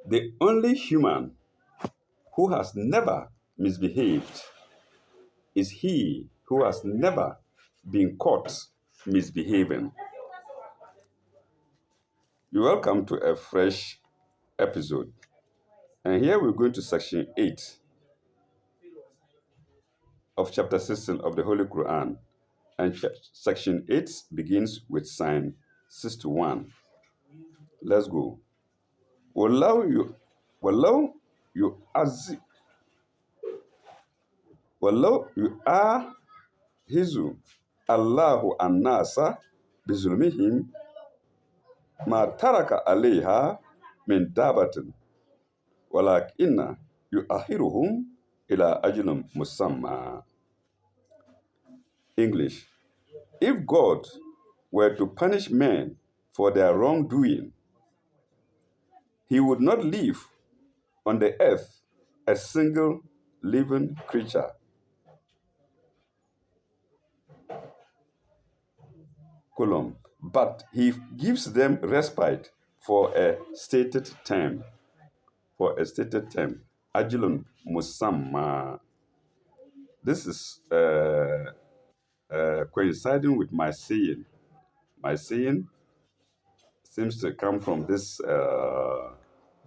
The only human who has never misbehaved is he who has never been caught misbehaving. You're welcome to a fresh episode. And here we're going to section 8 of chapter 16 of the Holy Quran. And section 8 begins with sign 61. Let's go. Wallahu you azi Wallahu you are hizu Allahu annasa bizulmihim ma taraka alayha min dabatin walakinna yu'akhiruhum ila ajlin musamma. English. If God were to punish men for their wrongdoing, he would not leave on the earth a single living creature. Column. But he gives them respite for a stated term. Ajilun musamma. This is coinciding with my saying. My saying seems to come from this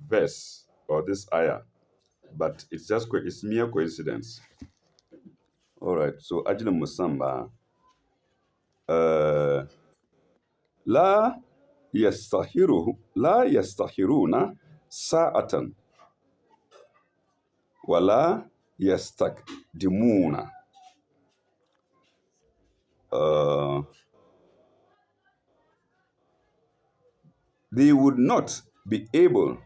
verse or this ayah, but it's mere coincidence. All right, so ajilun musamma. لا يستخيرون ساعة ولا يستقدمون. They would not be able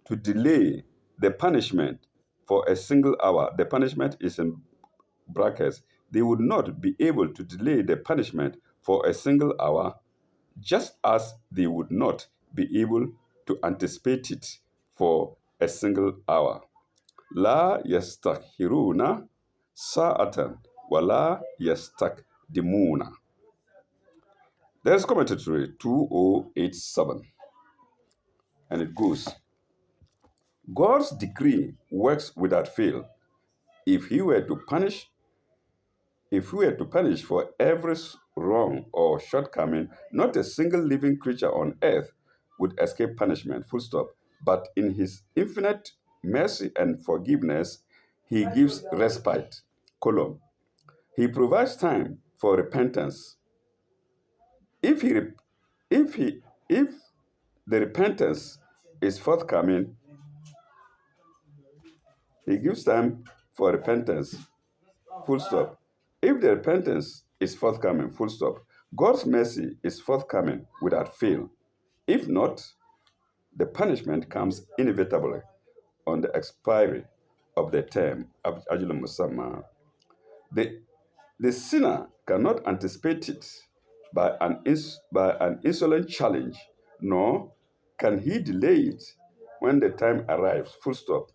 to delay the punishment for a single hour. The punishment is in brackets. They would not be able to delay the punishment for a single hour, just as they would not be able to anticipate it for a single hour. La yastakhiruna sa'atan wa la yastakdimuna. There's commentary 2087. And it goes, God's decree works without fail. If he were to punish for every wrong or shortcoming, not a single living creature on earth would escape punishment, full stop. But in his infinite mercy and forgiveness, he gives respite, colon. He provides time for repentance. If the repentance is forthcoming, he gives time for repentance, full stop. If the repentance is forthcoming, full stop, God's mercy is forthcoming without fail. If not, the punishment comes inevitably on the expiry of the term of Ajilum Musamma. The sinner cannot anticipate it by an insolent challenge, nor can he delay it when the time arrives, full stop.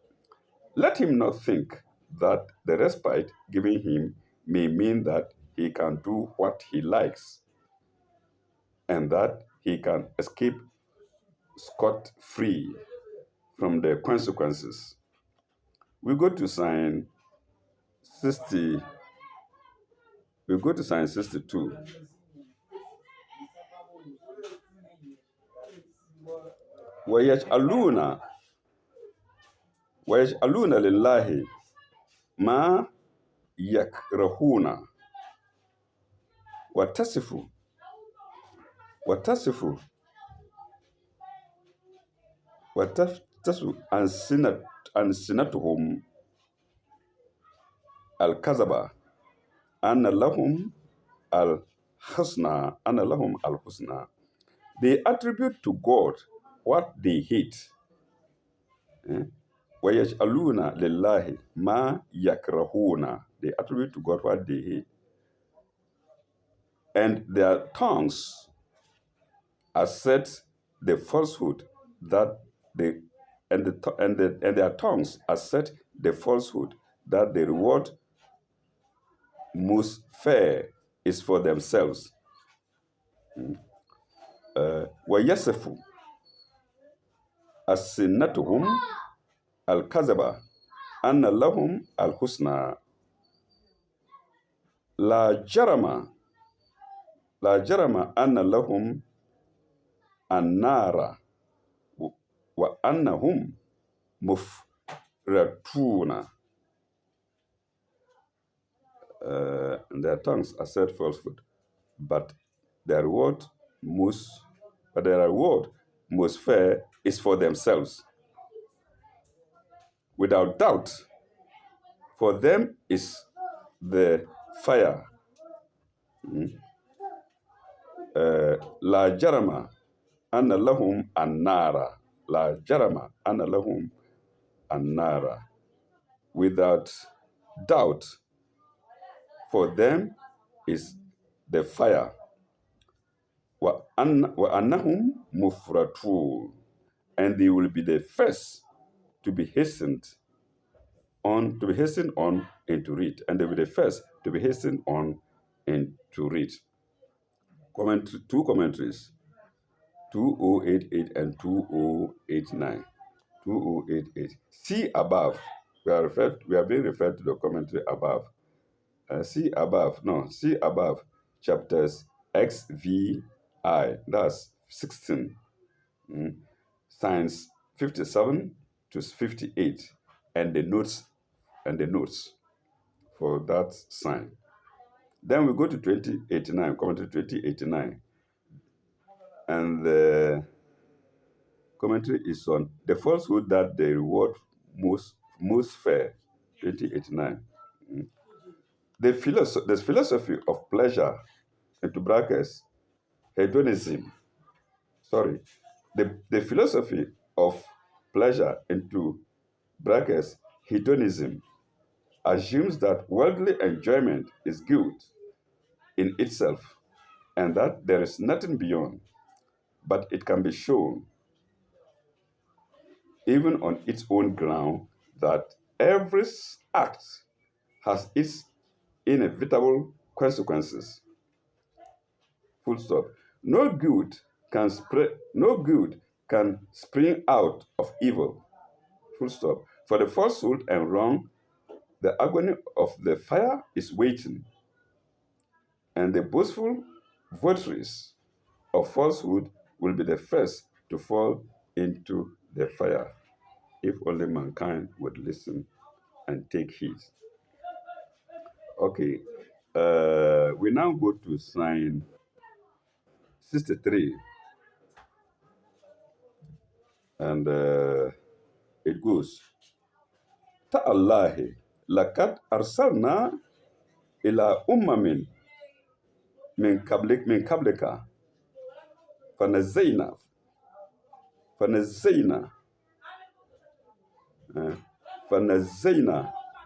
Let him not think that the respite given him may mean that he can do what he likes and that he can escape scot-free from the consequences. We go to sign 60. We go to sign 62. وَيَجْعَلُونَ لِلَّهِ مَا يَكْرَهُونَ وَتَصِفُ ألسنتهم الكذب أن لهم الحسنى. They attribute to God what they hate. وَيَجْعَلُونَ لِلَّهِ مَا يَكْرَهُونَ. They attribute to God what they hate. And their tongues assert the falsehood that they and their tongues assert the falsehood that the reward most fair is for themselves. وَيَصِفُ أسنتهم الكذبة أن لهم الحسنى لا جرم لا جرم أن لهم النار وأنهم مفرطون. Their tongues are said falsehood, but their reward most fair is for themselves. Without doubt, for them is the fire. La jarama anna lahum annara. La jarama anna lahum annara. Without doubt, for them is the fire. Wa annahum mufratun. And they will be the first to be hastened on and to read. And they will be the first to be hastened on and to read. Two commentaries, 2088 and 2089. 2088. See above. We are being referred to the commentary above. See above chapters XVI. That's 16. Signs 57 to 58, and the notes for that sign. Then we go to 2089, commentary 2089, and the commentary is on the falsehood that they reward most fair. 2089. The philosophy of pleasure, into brackets, hedonism. Sorry, the philosophy of pleasure, into brackets, hedonism, assumes that worldly enjoyment is good in itself and that there is nothing beyond, but it can be shown, even on its own ground, that every act has its inevitable consequences. Full stop. No good can spring out of evil. Full stop. For the falsehood and wrong, the agony of the fire is waiting, and the boastful votaries of falsehood will be the first to fall into the fire, if only mankind would listen and take heed. Okay, we now go to sign 63, and it goes, Ta'allahi, lakad arsalna ila ummamin min kablika, fanazayna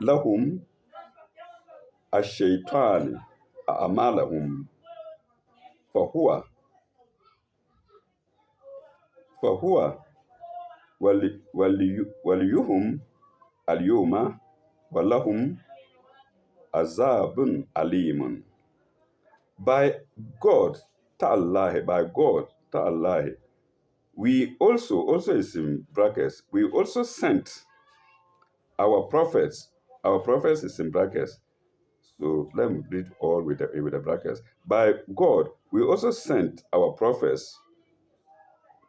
lahum الشيطان أعمالهم فهو وليهم اليوم ولهم عذاب أليم. By God, ta'Allah, we also is in brackets, we also sent our prophets is in brackets. So let me read all with the brackets. By God, we also sent our prophets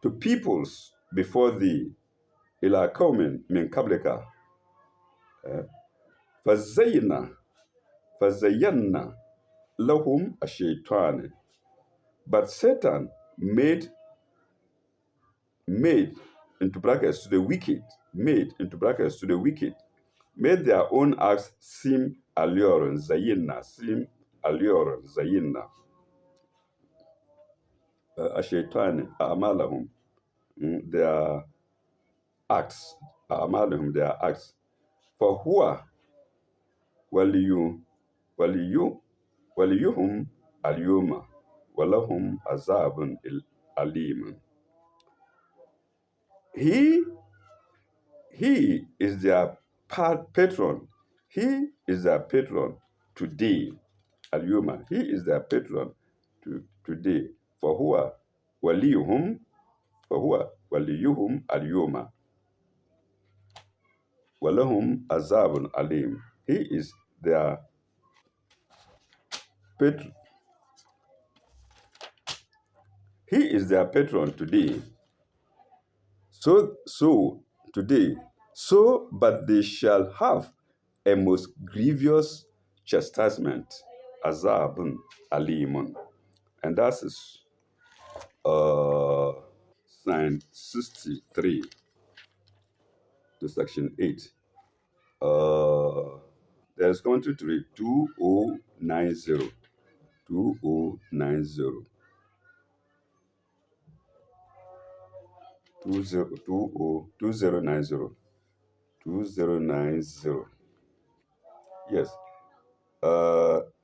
to peoples before thee, ila qaumin min qablika, fazayyanna lahum ash-shaytan. But Satan made into brackets to the wicked, made their own acts seem alluring, zayyinna, ash-shaytan a'malahum, their acts, their acts. For huwa waliyuhum al-yawma walahum azabun alim. He is their patron. He is their patron today. Al-yawma. He is their patron today. For huwa waliyuhum. For huwa وليهم اليوم ولهم عذاب أليم. Their patron. He is their patron today. So today, but they shall have a most grievous chastisement, azabun alimun, and that is uh, sign 63 to section 8. There is commentary to read 2090, 2090, 2090, 2090. Yes.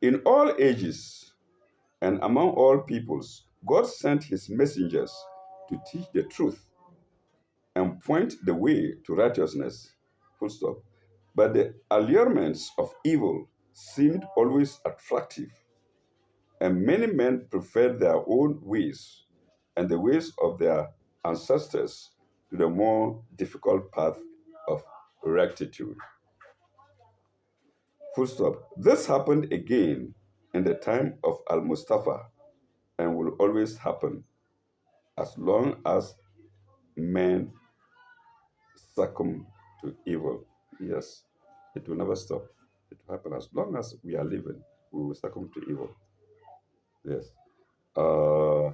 In all ages and among all peoples, God sent his messengers to teach the truth and point the way to righteousness. Full stop. But the allurements of evil seemed always attractive, and many men preferred their own ways and the ways of their ancestors to the more difficult path of rectitude. Full stop. This happened again in the time of Al Mustafa and will always happen as long as men succumb to evil. Yes, it will never stop. It will happen as long as we are living. We will succumb to evil. Yes. Uh,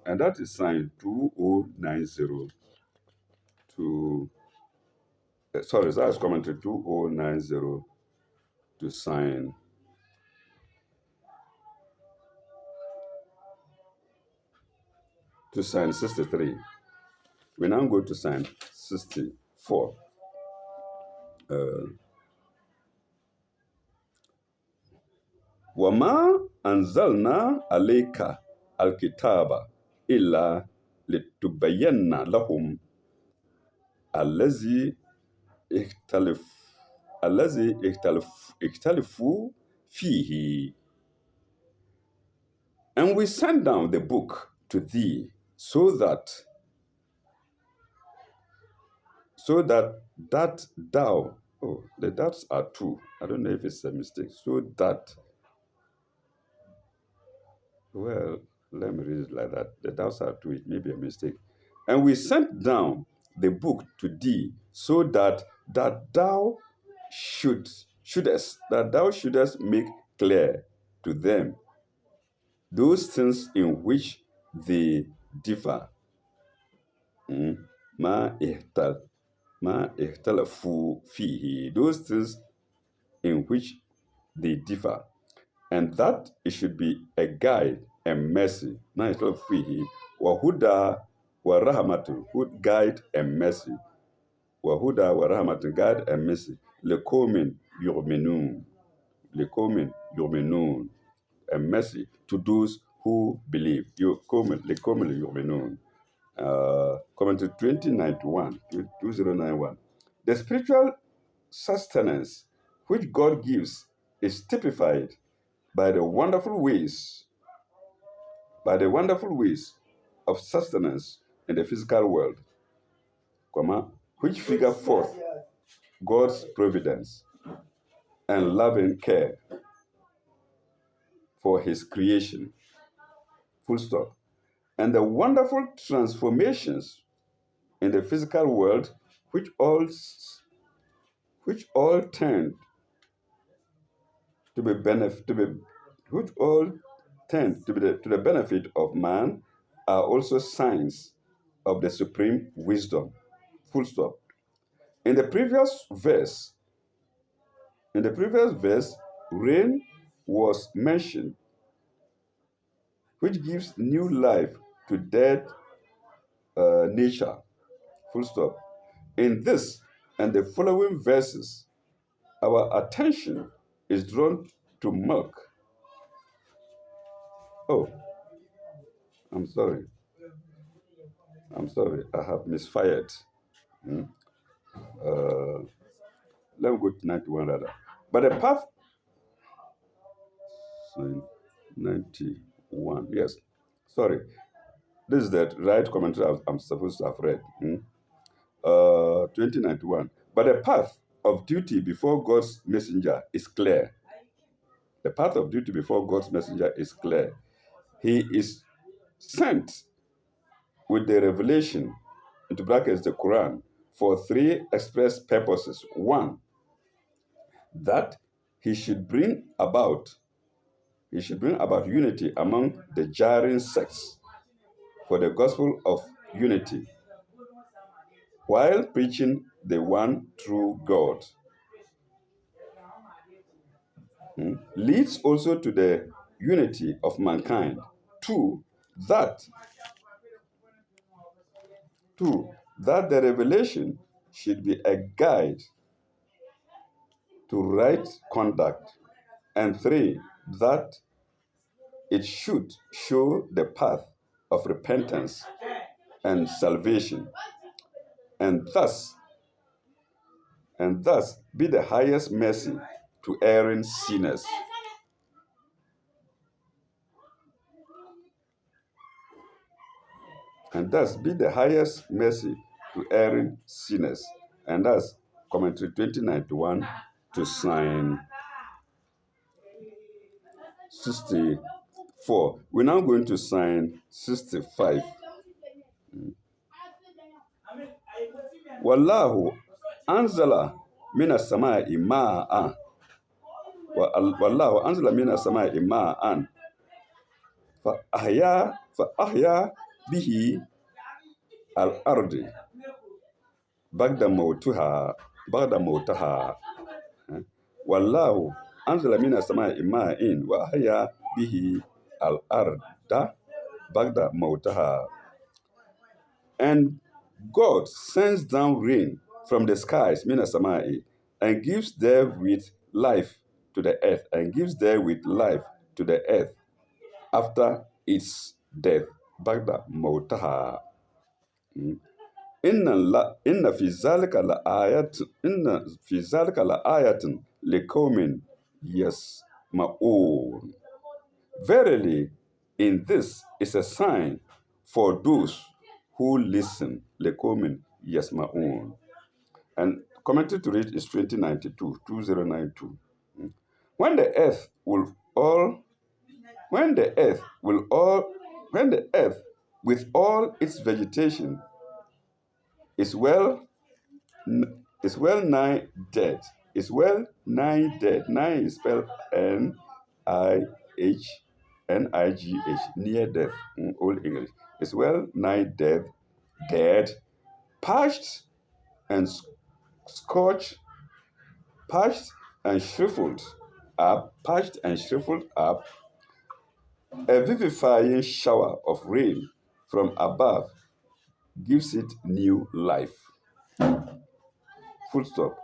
and that is sign 2090 to, sorry, that is commentary 2090 to sign 63. We now go to sign 64. وما أنزلنا عليك الكتاب إلا لتبين لهم الذي اختلف اختلفوا فيه. And we sent down the book to thee so that thou, oh, the dots are two. I don't know if it's a mistake. So that, well, let me read it like that. The dots are two. It may be a mistake. And we sent down the book to thee so that thou shouldest make clear to them those things in which they differ. Ma ihtalafu fihi. Those things in which they differ. And that it should be a guide and mercy. Ma ihtalafu fihi. Wa huda wa rahmatu. Guide and mercy. Wa huda wa rahmatu. Guide and mercy. Lekomin yu'minun. Lekomin yu'minun. And mercy to those who believe. Lekomin yu'minun. Commentary 2091. The spiritual sustenance which God gives is typified by the wonderful ways of sustenance in the physical world, which figure forth God's providence and loving care for his creation. Full stop. And the wonderful transformations in the physical world which all tend to the benefit of man are also signs of the supreme wisdom. Full stop. In the previous verse, rain was mentioned, which gives new life to dead nature. Full stop. In this and the following verses, our attention is drawn to milk. Oh, I'm sorry, I have misfired. Let me go to 91 rather. But the path, 91, yes, sorry. This is the right commentary I'm supposed to have read. 2091. But the path of duty before God's messenger is clear. The path of duty before God's messenger is clear. He is sent with the revelation, into brackets the Quran, for three express purposes. One, that he should bring about unity among the jarring sects for the gospel of unity, while preaching the one true God. Leads also to the unity of mankind. Two, that that the revelation should be a guide to right conduct. And three, that it should show the path of repentance and salvation, and thus be the highest mercy to erring sinners. And thus be the highest mercy to erring sinners. And that's commentary 2091 to sign 64. We're now going to sign 65. Wallahu anzala mina samai ma'an. Wallahu anzala mina samai ma'an. فأحيا به الأرض بعد موتها والله أنزل من السماء ماء وأحيا به الأرض بعد موتها. And God sends down rain from the skies, mina samai, and gives there with life to the earth, after its death. Bagda Motaha. Inna fi zalika la ayatin liqaumin yasma'un. Verily, in this is a sign for those who listen. Liqaumin yasma'un. And commentary to read is 2092. When the earth with all its vegetation is well nigh dead. Nigh is spelled Nighgh, near death in Old English. It's well nigh dead, parched and scorched, parched and shriveled up, a vivifying shower of rain from above gives it new life. Full stop.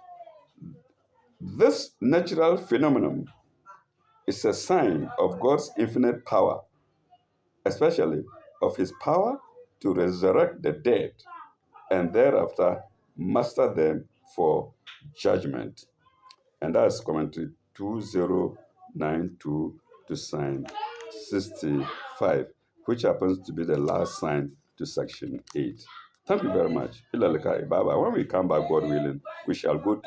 This natural phenomenon is a sign of God's infinite power, especially of his power to resurrect the dead and thereafter master them for judgment. And that's commentary 2092 to sign 65, which happens to be the last sign to section 8. Thank you very much. When we come back, God willing, we shall go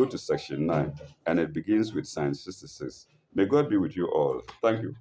to section 9, and it begins with sign 66. May God be with you all. Thank you.